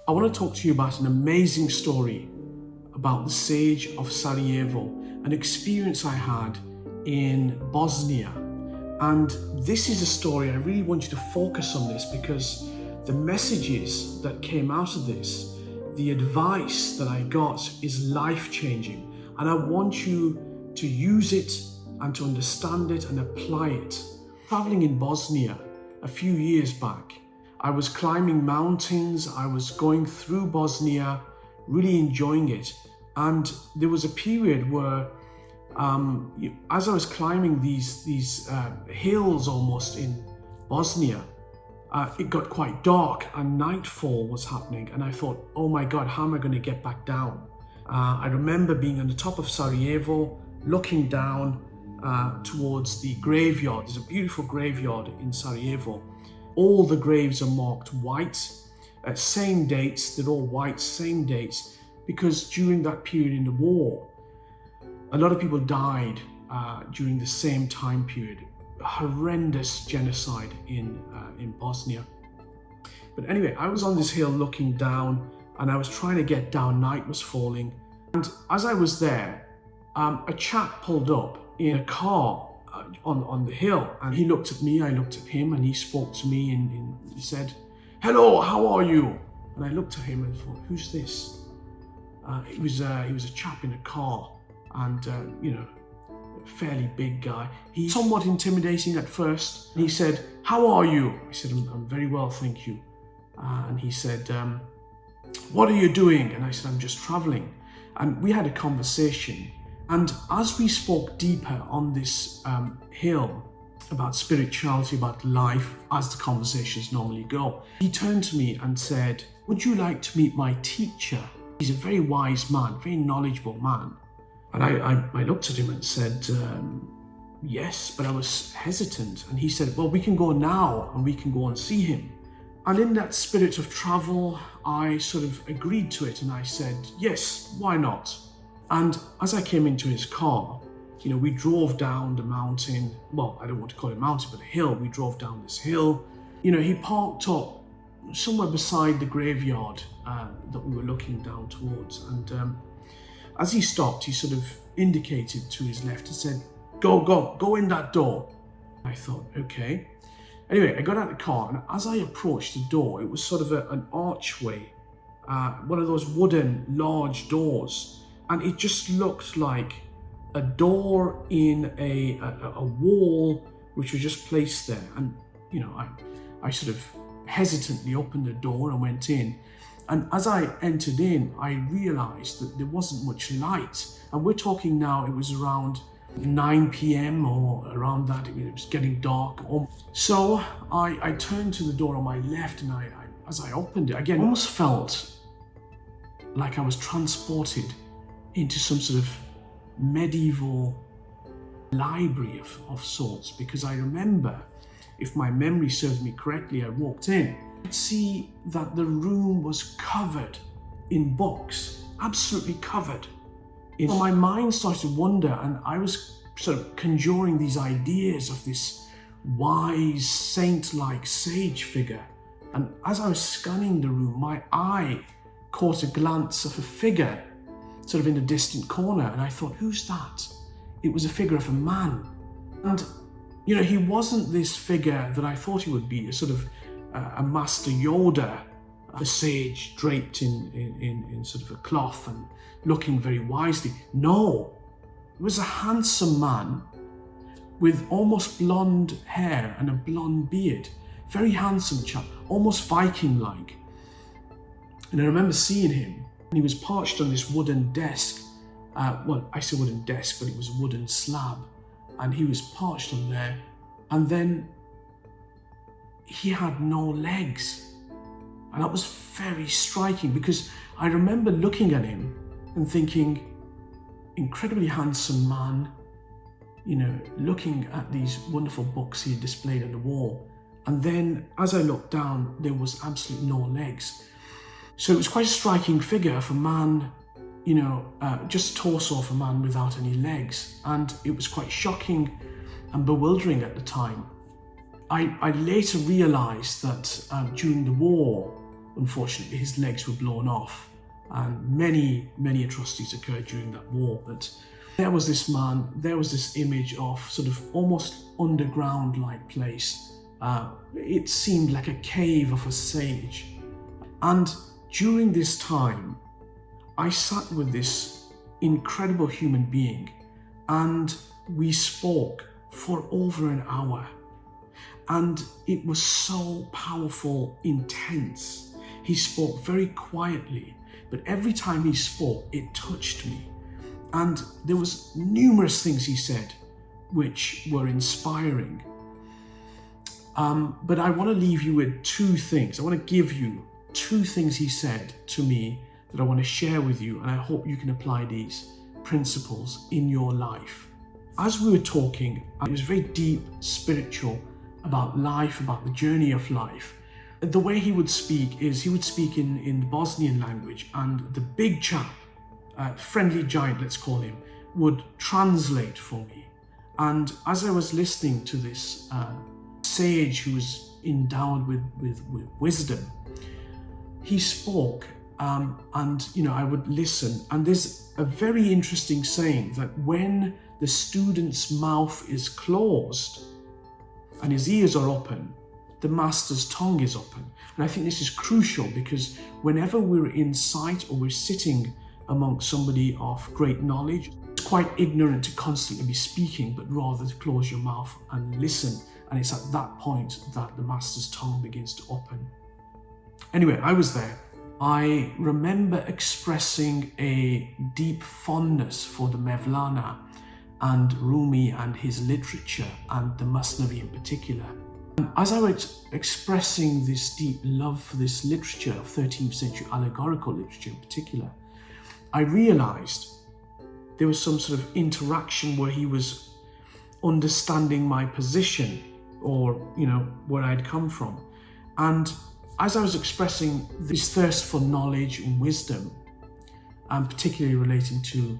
I want to talk to you about an amazing story about the siege of Sarajevo, an experience I had in Bosnia. And this is a story, I really want you to focus on this because the messages that came out of this, the advice that I got is life-changing. And I want you to use it and to understand it and apply it. Traveling in Bosnia a few years back, I was climbing mountains, I was going through Bosnia, really enjoying it. And there was a period where, as I was climbing these hills almost in Bosnia, it got quite dark and nightfall was happening. And I thought, oh my God, how am I going to get back down? I remember being on the top of Sarajevo, looking down towards the graveyard. There's a beautiful graveyard in Sarajevo. All the graves are marked white, same dates, they're all white, same dates, because during that period in the war, a lot of people died during the same time period. A horrendous genocide in Bosnia. But anyway, I was on this hill looking down and I was trying to get down, night was falling. And as I was there, a chap pulled up in a car on the hill, and he looked at me, I looked at him, and he spoke to me and he said, "Hello, how are you?" And I looked at him and thought, who's this? He was a chap in a car, and a fairly big guy. He's somewhat intimidating at first. He said, "How are you?" I said, I'm very well, thank you. And he said, "What are you doing?" And I said, "I'm just traveling." And we had a conversation. And as we spoke deeper on this hill about spirituality, about life, as the conversations normally go, he turned to me and said, "Would you like to meet my teacher? He's a very wise man, very knowledgeable man." And I looked at him and said, yes, but I was hesitant. And he said, "Well, we can go now and we can go and see him." And in that spirit of travel, I sort of agreed to it and I said, yes, why not? And as I came into his car, we drove down the mountain. Well, I don't want to call it a mountain, but a hill. We drove down this hill. He parked up somewhere beside the graveyard that we were looking down towards. And as he stopped, he sort of indicated to his left and said, go in that door. I thought, okay. Anyway, I got out of the car, and as I approached the door, it was sort of an archway, one of those wooden large doors. And it just looked like a door in a wall which was just placed there. And, I sort of hesitantly opened the door and went in. And as I entered in, I realized that there wasn't much light. And we're talking now, it was around 9 p.m. or around that. It was getting dark. So I turned to the door on my left, and as I opened it, again, I almost felt like I was transported into some sort of medieval library of sorts, because I remember, if my memory serves me correctly, I walked in, I could see that the room was covered in books, absolutely covered. So my mind started to wander, and I was sort of conjuring these ideas of this wise, saint-like sage figure. And as I was scanning the room, my eye caught a glance of a figure sort of in a distant corner, and I thought, who's that? It was a figure of a man. And, he wasn't this figure that I thought he would be, a sort of a Master Yoda, a sage draped in sort of a cloth and looking very wisely. No, it was a handsome man with almost blonde hair and a blonde beard. Very handsome chap, almost Viking-like. And I remember seeing him. He was perched on this wooden desk. Well, I say wooden desk, but it was a wooden slab. And he was perched on there. And then he had no legs. And that was very striking, because I remember looking at him and thinking, incredibly handsome man, looking at these wonderful books he had displayed on the wall. And then as I looked down, there was absolutely no legs. So it was quite a striking figure of a man, just a torso of a man without any legs. And it was quite shocking and bewildering at the time. I later realised that during the war, unfortunately his legs were blown off, and many atrocities occurred during that war. But there was this man, there was this image of sort of almost underground-like place. It seemed like a cave of a sage. And during this time, I sat with this incredible human being, and we spoke for over an hour. And it was so powerful, intense. He spoke very quietly, but every time he spoke, it touched me. And there was numerous things he said which were inspiring. But I want to leave you with two things. I want to give you two things he said to me that I want to share with you, and I hope you can apply these principles in your life. As we were talking, it was very deep, spiritual, about life, about the journey of life. The way he would speak is he would speak in the Bosnian language, and the big chap, friendly giant, let's call him, would translate for me. And as I was listening to this sage who was endowed with wisdom, he spoke, and I would listen. And there's a very interesting saying that when the student's mouth is closed and his ears are open, the master's tongue is open. And I think this is crucial, because whenever we're in sight or we're sitting amongst somebody of great knowledge, it's quite ignorant to constantly be speaking, but rather to close your mouth and listen. And it's at that point that the master's tongue begins to open. Anyway, I was there. I remember expressing a deep fondness for the Mevlana and Rumi and his literature, and the Masnavi in particular. And as I was expressing this deep love for this literature of 13th century allegorical literature in particular, I realized there was some sort of interaction where he was understanding my position, or where I'd come from. And as I was expressing this thirst for knowledge and wisdom, and particularly relating to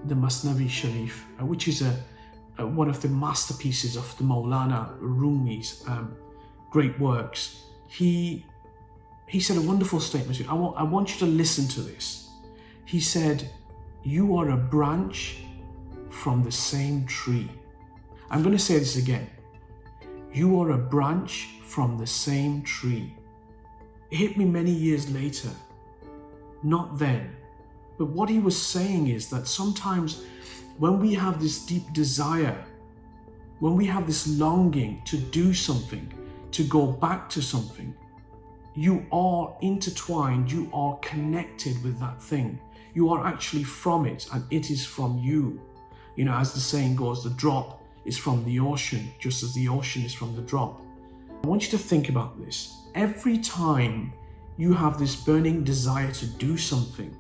the Masnavi Sharif, which is one of the masterpieces of the Maulana Rumi's great works, he said a wonderful statement. I want you to listen to this. He said, "You are a branch from the same tree." I'm going to say this again. You are a branch from the same tree. It hit me many years later. Not then. But what he was saying is that sometimes when we have this deep desire, when we have this longing to do something, to go back to something, you are intertwined, you are connected with that thing. You are actually from it, and it is from you. As the saying goes, the drop is from the ocean, just as the ocean is from the drop. I want you to think about this. Every time you have this burning desire to do something,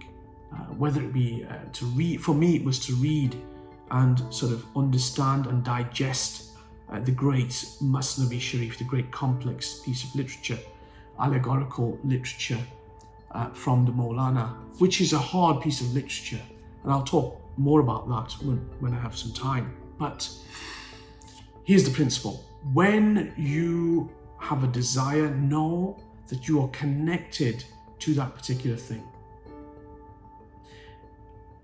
whether it be to read, for me it was to read and sort of understand and digest the great Masnavi Sharif, the great complex piece of literature, allegorical literature from the Maulana, which is a hard piece of literature. And I'll talk more about that when I have some time. But here's the principle. When you have a desire, know that you are connected to that particular thing.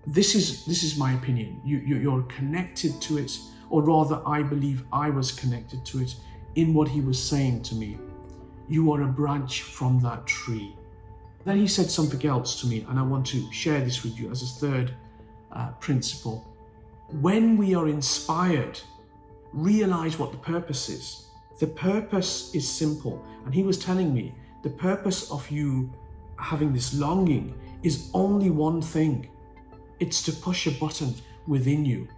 This is my opinion. You're connected to it, or rather I believe I was connected to it in what he was saying to me. You are a branch from that tree. Then he said something else to me, and I want to share this with you as a third principle. When we are inspired, realize what the purpose is. The purpose is simple. And he was telling me the purpose of you having this longing is only one thing. It's to push a button within you.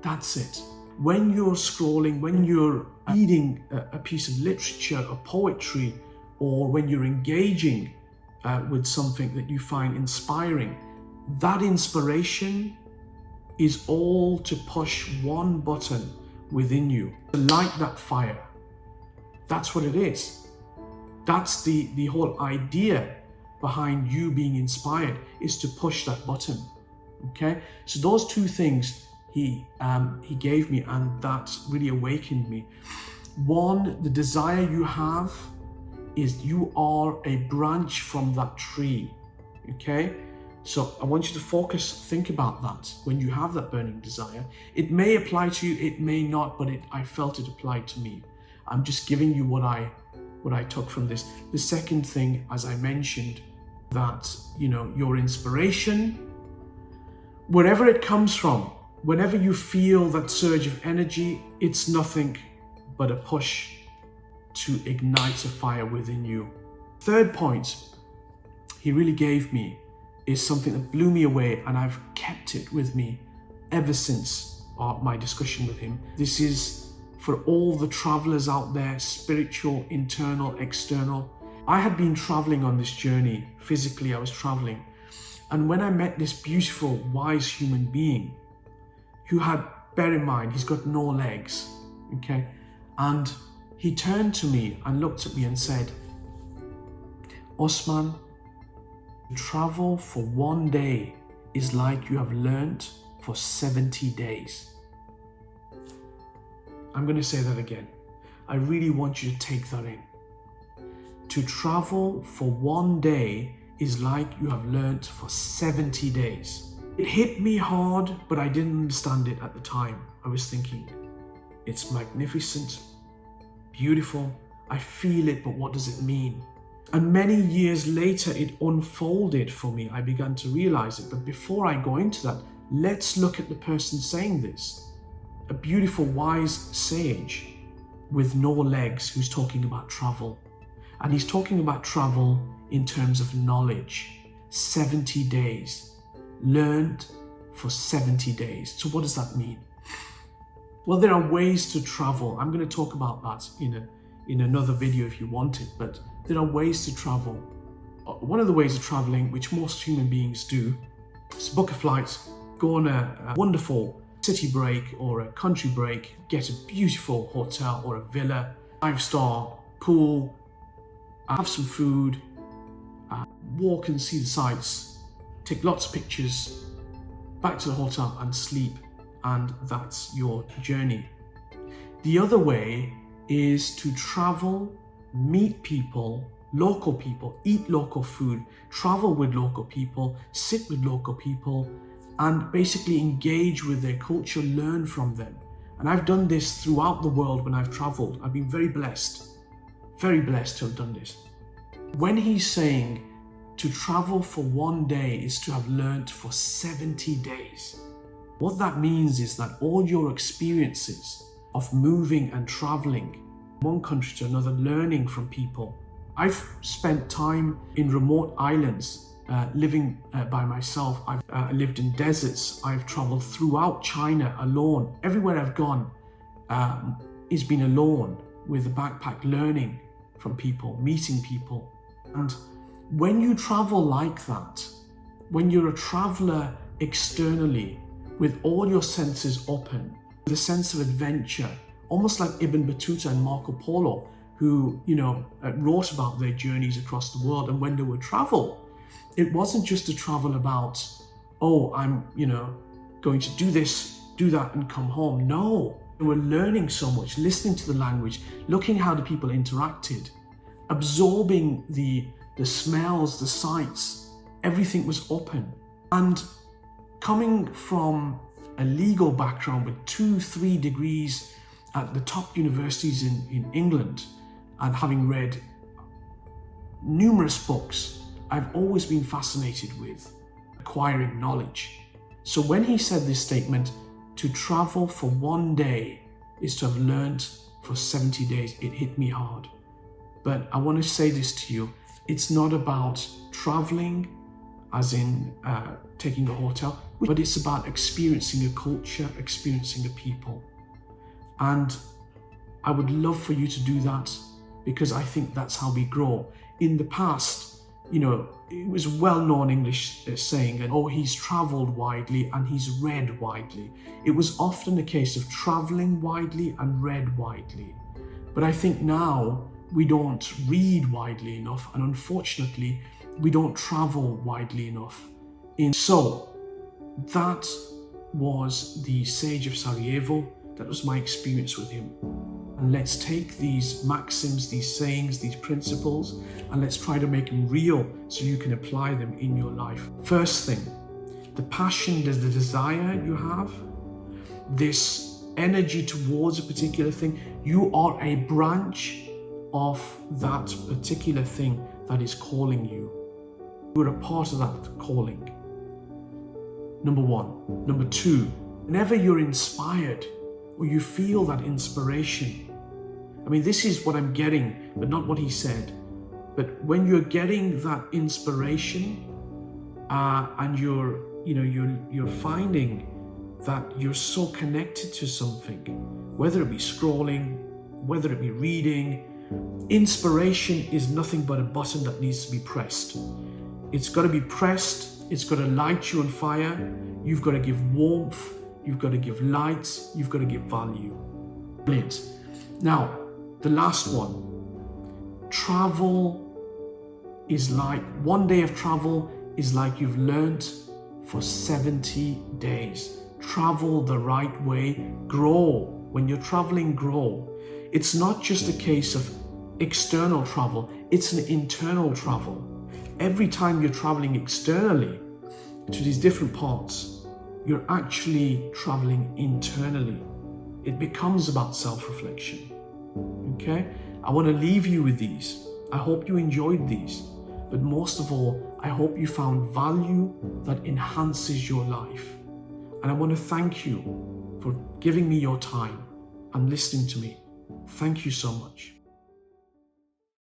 That's it. When you're scrolling, when you're reading a piece of literature or poetry, or when you're engaging with something that you find inspiring, that inspiration is all to push one button within you, to light that fire. That's what it is. That's the whole idea behind you being inspired, is to push that button. Okay, so those two things he gave me, and that really awakened me. One, the desire you have is you are a branch from that tree, okay? So I want you to focus, think about that when you have that burning desire. It may apply to you, it may not, but I felt it applied to me. I'm just giving you what I took from this. The second thing, as I mentioned, that, your inspiration, wherever it comes from, whenever you feel that surge of energy, it's nothing but a push to ignite a fire within you. Third point he really gave me is something that blew me away, and I've kept it with me ever since my discussion with him. This is for all the travelers out there, spiritual, internal, external. I had been traveling on this journey. Physically, I was traveling. And when I met this beautiful, wise human being who had, bear in mind, he's got no legs, okay? And he turned to me and looked at me and said, Usman, travel for one day is like you have learnt for 70 days. I'm going to say that again. I really want you to take that in. To travel for one day is like you have learnt for 70 days. It hit me hard, but I didn't understand it at the time. I was thinking, it's magnificent, beautiful, I feel it, but what does it mean? And many years later, it unfolded for me. I began to realize it. But before I go into that, let's look at the person saying this. A beautiful, wise sage with no legs who's talking about travel. And he's talking about travel in terms of knowledge. 70 days. Learned for 70 days. So what does that mean? Well, there are ways to travel. I'm going to talk about that in another video if you want it, but there are ways to travel. One of the ways of traveling, which most human beings do, is book a flight, go on a wonderful city break or a country break, get a beautiful hotel or a villa, 5-star pool, have some food, walk and see the sights, take lots of pictures, back to the hotel and sleep, and that's your journey. The other way is to travel, meet people, local people, eat local food, travel with local people, sit with local people, and basically engage with their culture, learn from them. And I've done this throughout the world when I've traveled. I've been very blessed to have done this. When he's saying to travel for one day is to have learnt for 70 days, what that means is that all your experiences of moving and traveling one country to another, learning from people. I've spent time in remote islands, living by myself. I've lived in deserts. I've traveled throughout China alone. Everywhere I've gone is been alone with a backpack, learning from people, meeting people. And when you travel like that, when you're a traveler externally with all your senses open, with a sense of adventure, almost like Ibn Battuta and Marco Polo, who, wrote about their journeys across the world. And when they would travel, it wasn't just a travel about, I'm, going to do this, do that, and come home. No, they were learning so much, listening to the language, looking how the people interacted, absorbing the smells, the sights. Everything was open. And coming from a legal background with 2-3 degrees at the top universities in England, and having read numerous books, I've always been fascinated with acquiring knowledge. So when he said this statement, to travel for one day is to have learnt for 70 days, it hit me hard. But I want to say this to you, it's not about traveling as in taking a hotel, but it's about experiencing a culture, experiencing a people. And I would love for you to do that, because I think that's how we grow. In the past, it was well-known English saying, he's traveled widely and he's read widely. It was often a case of traveling widely and read widely. But I think now we don't read widely enough, and unfortunately, we don't travel widely enough. So that was the Sage of Sarajevo. That was my experience with him. And let's take these maxims, these sayings, these principles, and let's try to make them real so you can apply them in your life. First thing, the passion, the desire you have, this energy towards a particular thing, you are a branch of that particular thing that is calling you. You're a part of that calling. Number one. Number two, whenever you're inspired or you feel that inspiration, I mean, this is what I'm getting, but not what he said. But when you're getting that inspiration and you're finding that you're so connected to something, whether it be scrolling, whether it be reading, inspiration is nothing but a button that needs to be pressed. It's got to be pressed. It's got to light you on fire. You've got to give warmth. You've got to give light. You've got to give value. Brilliant. Now, the last one. Travel is like, one day of travel is like you've learnt for 70 days. Travel the right way. Grow. When you're traveling, grow. It's not just a case of external travel. It's an internal travel. Every time you're traveling externally to these different parts, you're actually traveling internally. It becomes about self-reflection. Okay? I want to leave you with these. I hope you enjoyed these. But most of all, I hope you found value that enhances your life. And I want to thank you for giving me your time and listening to me. Thank you so much.